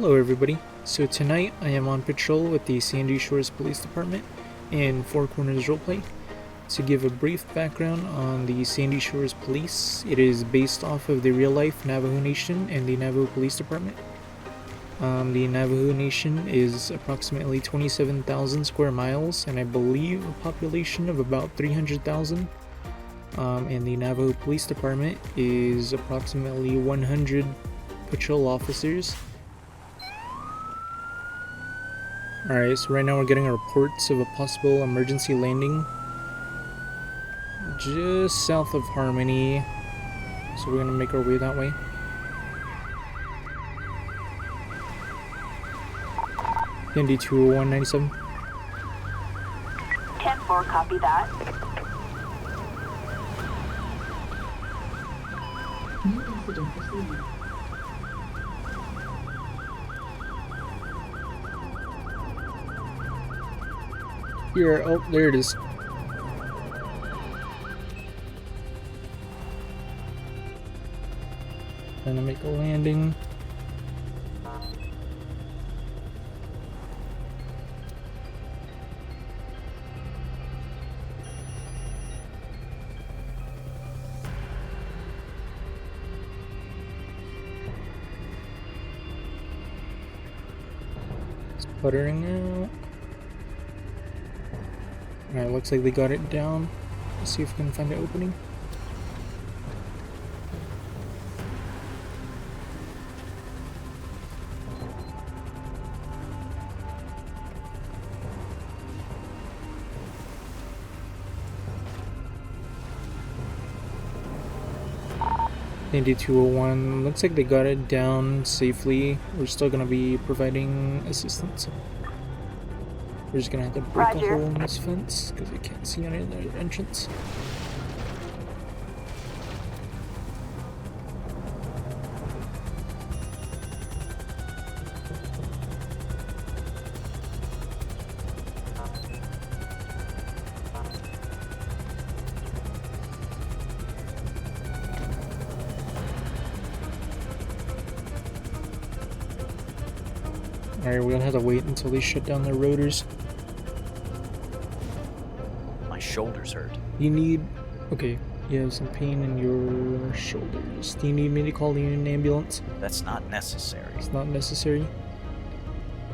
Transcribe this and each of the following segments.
Hello everybody, so tonight I am on patrol with the Sandy Shores Police Department in Four Corners Roleplay. To give a brief background on the Sandy Shores Police, it is based off of the real-life Navajo Nation and the Navajo Police Department. The Navajo Nation is approximately 27,000 square miles and I believe a population of about 300,000. And the Navajo Police Department is approximately 100 patrol officers. Alright, so right now we're getting reports of a possible emergency landing just south of Harmony, so we're gonna make our way that way. Indy 20197. 10-4, copy that. New incident received. Here, oh, there it is. Gonna make a landing. Sputtering out. Alright, looks like they got it down. Let's see if we can find an opening. Indy 201, looks like they got it down safely. We're still gonna be providing assistance. We're just gonna have to break a hole in this fence because we can't see any other entrance. Alright, we're gonna have to wait until they shut down their rotors. My shoulders hurt. You need... Okay, you have some pain in your shoulders. Do you need me to call you an ambulance? That's not necessary. It's not necessary?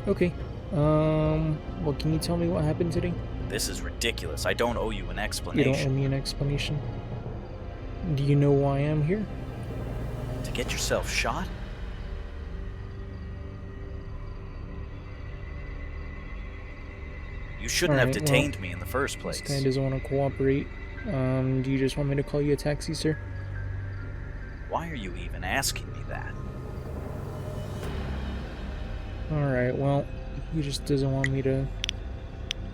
Okay. Well, can you tell me what happened today? This is ridiculous. I don't owe you an You explanation. don't owe me an explanation. Do you know why I'm here? To get yourself shot? You shouldn't have detained me in the first place. This guy doesn't want to cooperate. Do you just want me to call you a taxi, sir? Why are you even asking me that? Alright, well, he just doesn't want me to...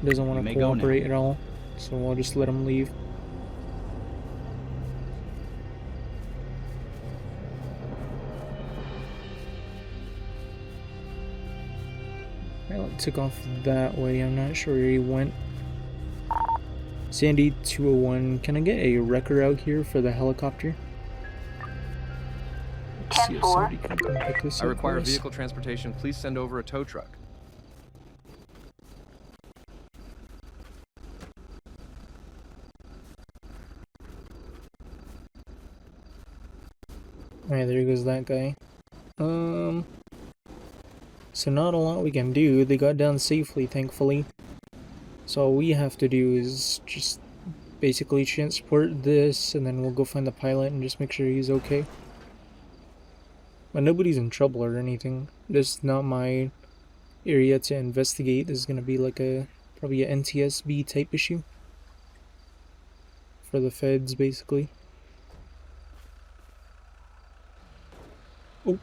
doesn't want to cooperate at all. So I'll just let him leave. Took off that way. I'm not sure where he went. Sandy 201, can I get a wrecker out here for the helicopter? Let's see if somebody can come pick this I up require for us. vehicle transportation. Please send over a tow truck. Alright, there goes that guy. So not a lot we can do. They got down safely, thankfully. So all we have to do is just basically transport this, and then we'll go find the pilot and just make sure he's okay. But nobody's in trouble or anything. This is not my area to investigate. This is gonna be like probably a NTSB type issue. For the feds, basically. Oh.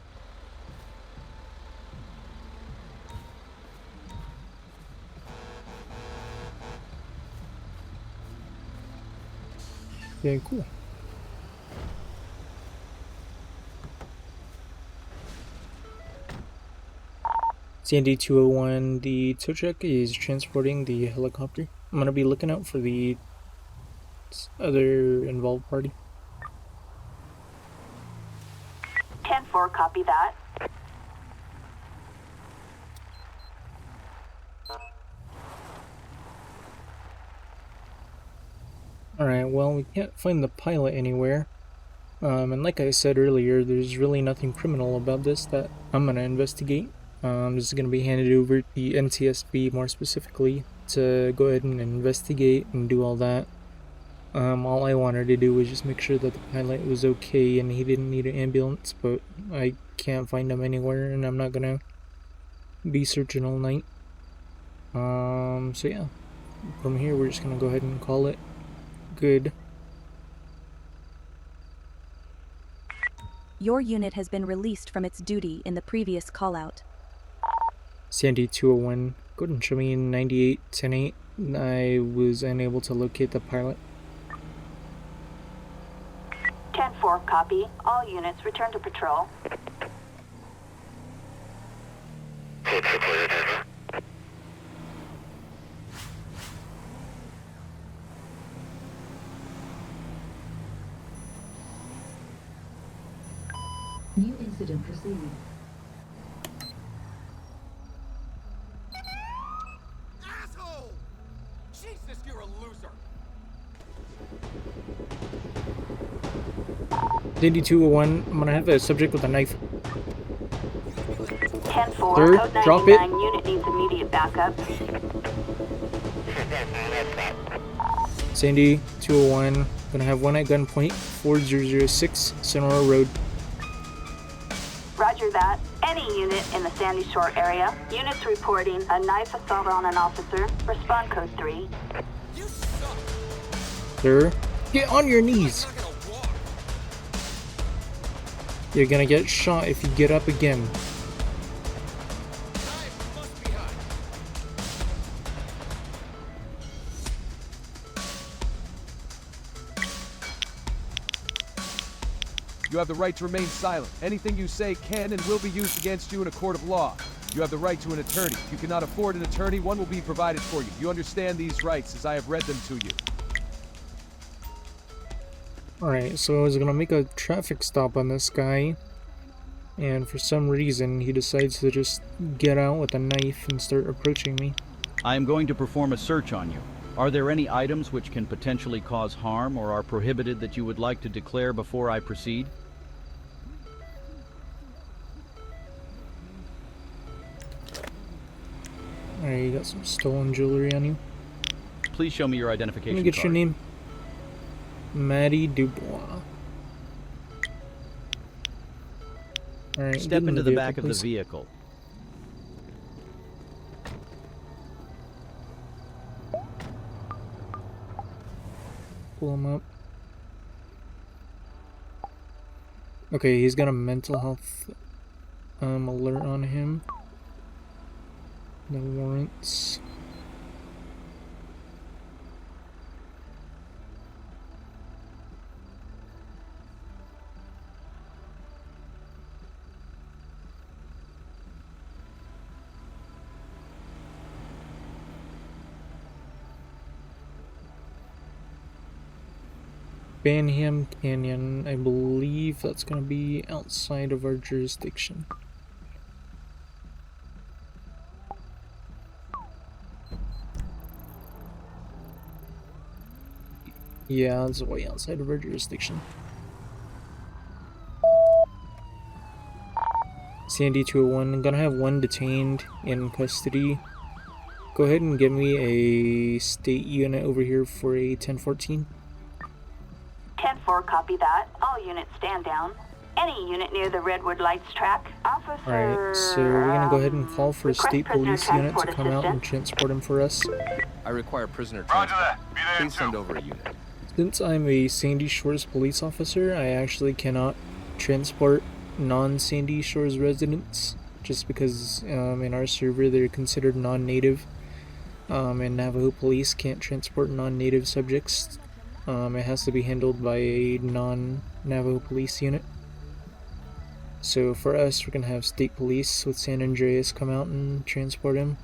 Yeah, cool. Sandy 201, the tow truck is transporting the helicopter. I'm gonna be looking out for the other involved party. 10-4, copy that. Alright, well, we can't find the pilot anywhere. And like I said earlier, there's really nothing criminal about this that I'm gonna investigate. This is gonna be handed over to the NTSB more specifically to go ahead and investigate and do all that. All I wanted to do was just make sure that the pilot was okay and he didn't need an ambulance, but I can't find him anywhere and I'm not gonna be searching all night. So yeah, from here we're just gonna go ahead and call it good. Your unit has been released from its duty in the previous call-out. Sandy 201, go ahead and show me 98-10-8. I was unable to locate the pilot. 10-4, copy. All units return to patrol. New incident proceeding. Asshole! Jesus, you're a loser! Sandy 201, I'm gonna have a subject with a knife. 10-4, Third, code drop 99, it. unit needs immediate backup. Sandy 201, gonna have one at gunpoint, 4006 Sonora Road. Roger that. Any unit in the Sandy Shore area. Units reporting a knife assault on an officer. Respond code 3. You suck! Sir, get on your knees. I'm not gonna walk! You're gonna get shot if you get up again. Knife must be hot! You have the right to remain silent. Anything you say can and will be used against you in a court of law. You have the right to an attorney. If you cannot afford an attorney, one will be provided for you. You understand these rights as I have read them to you. Alright, so I was gonna make a traffic stop on this guy, and for some reason he decides to just get out with a knife and start approaching me. I am going to perform a search on you. Are there any items which can potentially cause harm or are prohibited that you would like to declare before I proceed? Alright, you got some stolen jewelry on you. Please show me your Let identification me get card. your name. Maddie Dubois. Alright, Step get in into the back vehicle, of the please. vehicle. Pull him up. Okay, he's got a mental health alert on him. The warrants. Banham Canyon, I believe that's going to be outside of our jurisdiction. Yeah, that's way outside of our jurisdiction. Sandy 201, I'm gonna have one detained in custody. Go ahead and give me a state unit over here for a 1014. 10-4, copy that. All units stand down. Any unit near the Redwood Lights track. Officer... Alright, so we're gonna go ahead and call for a request state prisoner police unit to transport come out and assistance. transport him for us. I require prisoner Roger transport. that. Be there Please send over a unit. Since I'm a Sandy Shores police officer, I actually cannot transport non-Sandy Shores residents, just because in our server they're considered non-native, and Navajo police can't transport non-native subjects. It has to be handled by a non-Navajo police unit. So for us, we're gonna have state police with San Andreas come out and transport him.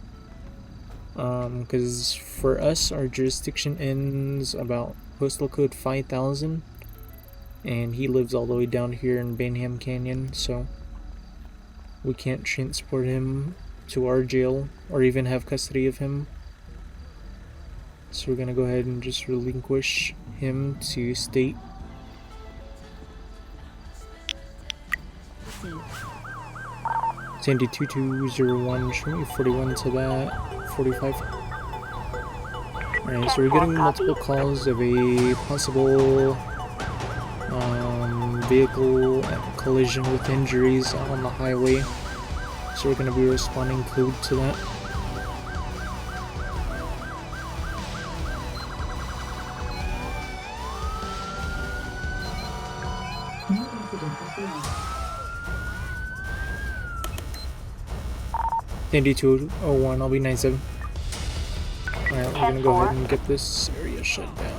Because for us, our jurisdiction ends about postal code 5000, and he lives all the way down here in Banham Canyon, so we can't transport him to our jail or even have custody of him. So we're gonna go ahead and just relinquish him to state. Sandy 2201, show me 41 to that, 45. Alright, so we're getting multiple calls of a possible vehicle collision with injuries on the highway. So we're going to be responding code to that. New incident received. Sandy 201, I'll be 97. Alright, we're gonna go ahead and get this area shut down.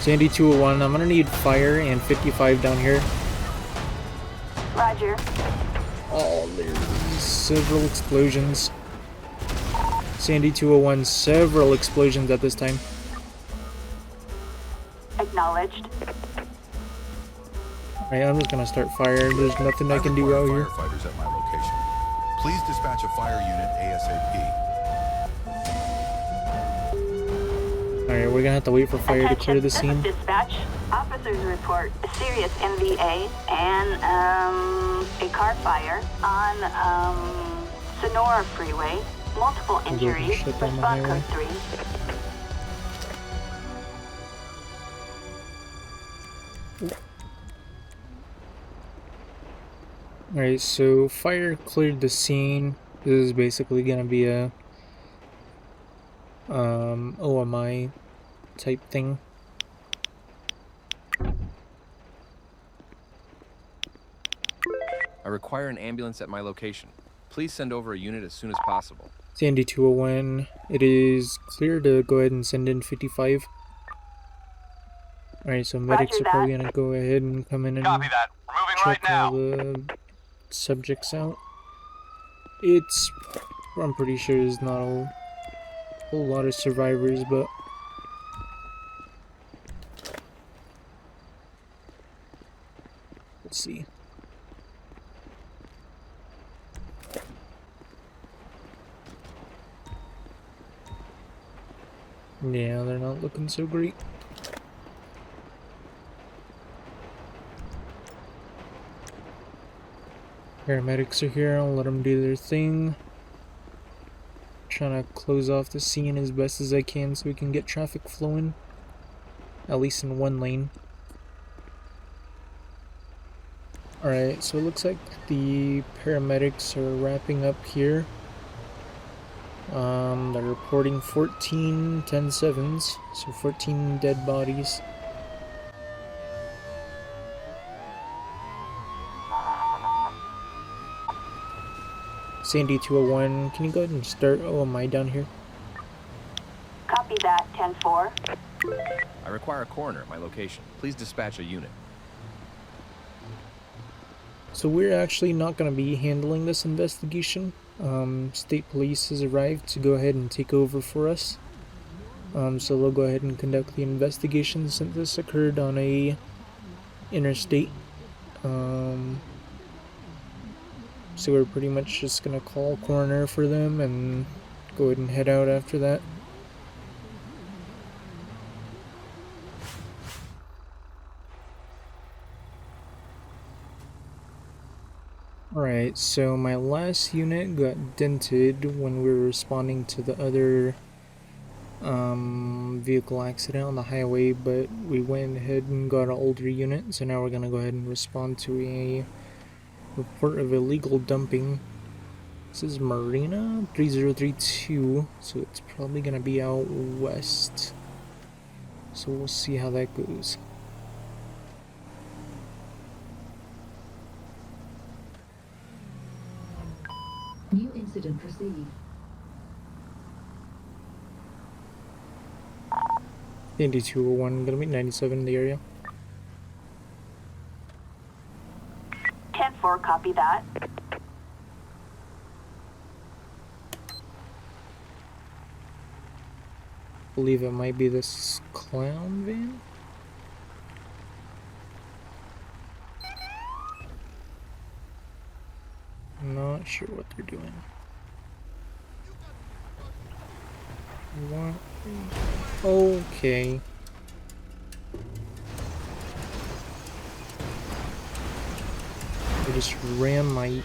Sandy 201, I'm gonna need fire and 55 down here. Roger. Oh, there's several explosions. Sandy 201, several explosions at this time. Acknowledged. Alright, I'm just gonna start fire. There's nothing I can do out here. Firefighters at my location. Please dispatch a fire unit ASAP. Alright, we're gonna have to wait for fire to clear the This is scene. dispatch. Officers report a serious MVA and a car fire on Sonora Freeway. Multiple ahead and injuries. shut down the Response highway. code 3. Alright, so fire cleared the scene. This is basically gonna be a OMI type thing. I require an ambulance at my location. Please send over a unit as soon as possible. Sandy 201, it is clear to go ahead and send in 55. Alright, so medics are probably gonna go ahead and come in and Copy that. We're moving right check all now. the subjects out. I'm pretty sure there's not a whole lot of survivors, but let's see. Yeah, they're not looking so great. Paramedics are here, I'll let them do their thing. Trying to close off the scene as best as I can so we can get traffic flowing. At least in one lane. Alright, so it looks like the paramedics are wrapping up here. They're reporting 14 10-7s, so 14 dead bodies. Sandy 201, can you go ahead and start OMI down here? Copy that, 10-4. I require a coroner at my location. Please dispatch a unit. So we're actually not going to be handling this investigation. State police has arrived to go ahead and take over for us. So they'll go ahead and conduct the investigation since this occurred on a interstate. So we're pretty much just going to call coroner for them and go ahead and head out after that. Alright, so my last unit got dented when we were responding to the other vehicle accident on the highway, but we went ahead and got an older unit, so now we're going to go ahead and respond to a report of illegal dumping. This is Marina 3032, so it's probably going to be out west. So we'll see how that goes. New incident received. Indy 201, gonna be 97 in the area. 10-4, copy that. Believe it might be this clown van. not sure what they're doing. What? Okay. I just ran my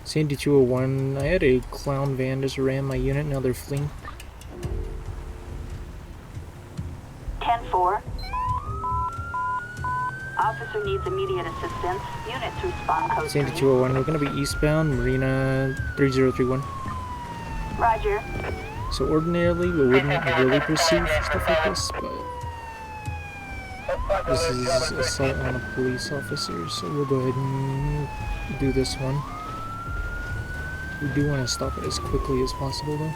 Sandy 201. I had a clown van just ran my unit. Now they're fleeing. 10-4. Officer needs immediate assistance. Units respond code Sandy 3. 201. We're gonna be eastbound, Marina 3031. Roger. So ordinarily we wouldn't really pursue stuff like this, but this is assault on a police officer, so we'll go ahead and do this one. We do want to stop it as quickly as possible though.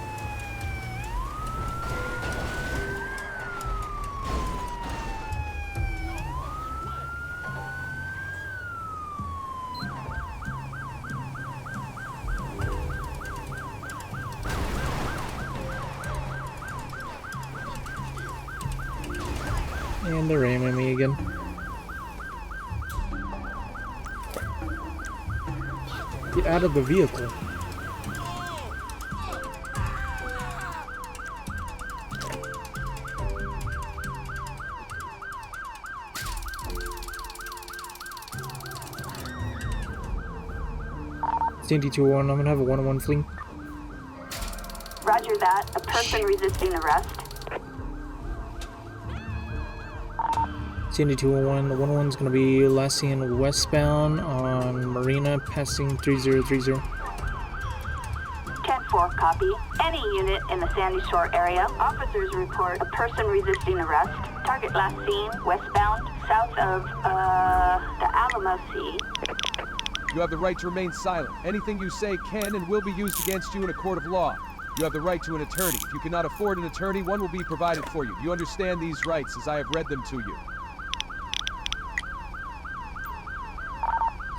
And they're aiming me again. Get out of the vehicle. Sandy 201, I'm gonna have a one-on-one fling. Roger that. A person resisting arrest. Sandy 201, the 101's gonna be last seen westbound on Marina, passing 3030. 10-4, copy. Any unit in the Sandy Shore area, officers report a person resisting arrest. Target last seen westbound, south of, the Alamo Sea. You have the right to remain silent. Anything you say can and will be used against you in a court of law. You have the right to an attorney. If you cannot afford an attorney, one will be provided for you. You understand these rights as I have read them to you.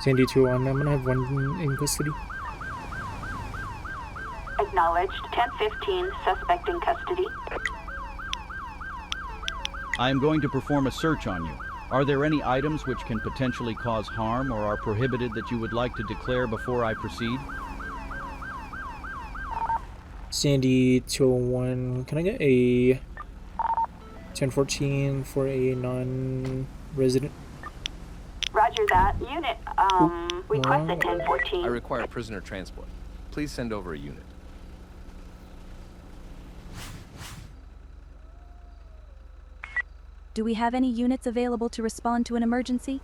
Sandy 201, I'm gonna have one in custody. Acknowledged. 10-15, suspect in custody. I am going to perform a search on you. Are there any items which can potentially cause harm or are prohibited that you would like to declare before I proceed? Sandy 201, can I get a 1014 for a non-resident? Roger that. Unit, request a 1014. I require prisoner transport. Please send over a unit. Do we have any units available to respond to an emergency?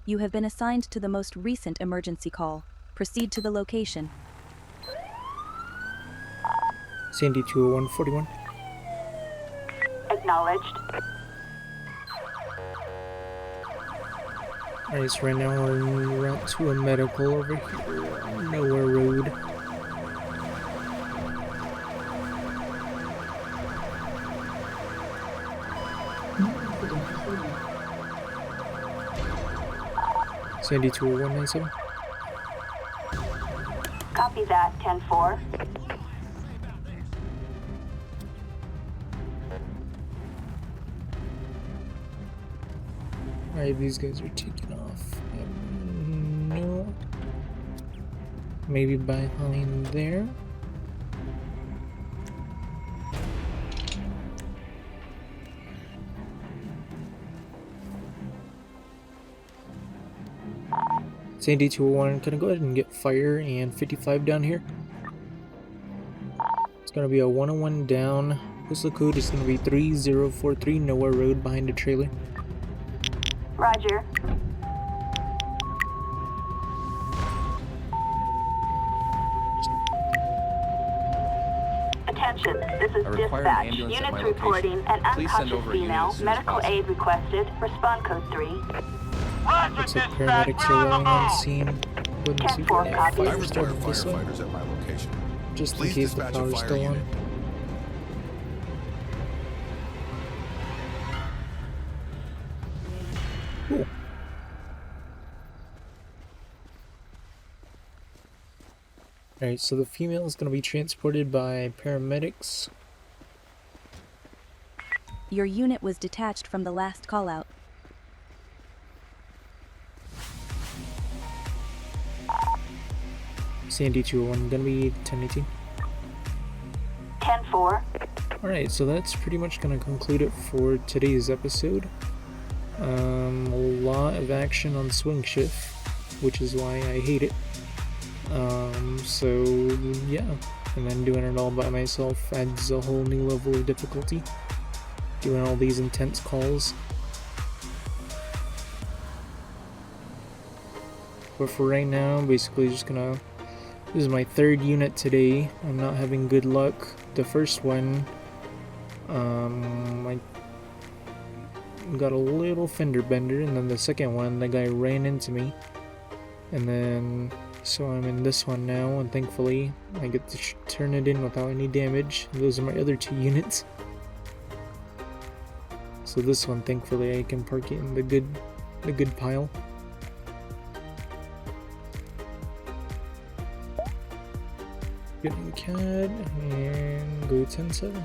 You have been assigned to the most recent emergency call. Proceed to the location. Sandy 201, 41. Acknowledged. Alright, so right now we're en route to a medical over here on Nowhere Road. Sandy 20197. Copy that. 10-4. Alright, these guys are taking off. No. Maybe behind there. Sandy 201, can I go ahead and get fire and 55 down here? It's gonna be a 101 down. Postal code is gonna be 3043 Nowhere Road behind the trailer. Roger. Attention, this is I require an dispatch. ambulance at Units my reporting location. an Please send unconscious over a unit female. as soon as Medical possible. aid requested. Respond code 3. Looks like paramedics are lying on scene. Wouldn't see if 10-4, we copy. have I fire require started this way, firefighters at my location. just in Please case the dispatch a power's fire still on. unit. Cool. Alright, so the female is going to be transported by paramedics. Your unit was detached from the last call-out. Sandy 201, gonna be 1018. 10-4. Alright, so that's pretty much gonna conclude it for today's episode. A lot of action on swing shift, which is why I hate it. So yeah, and then doing it all by myself adds a whole new level of difficulty. Doing all these intense calls. But for right now, basically just gonna... This is my third unit today. I'm not having good luck. The first one, I got a little fender bender, and then the second one, the guy ran into me. And then, so I'm in this one now, and thankfully, I get to turn it in without any damage. Those are my other 2 units. So this one, thankfully, I can park it in the good pile. Get in the CAD and go 10-7.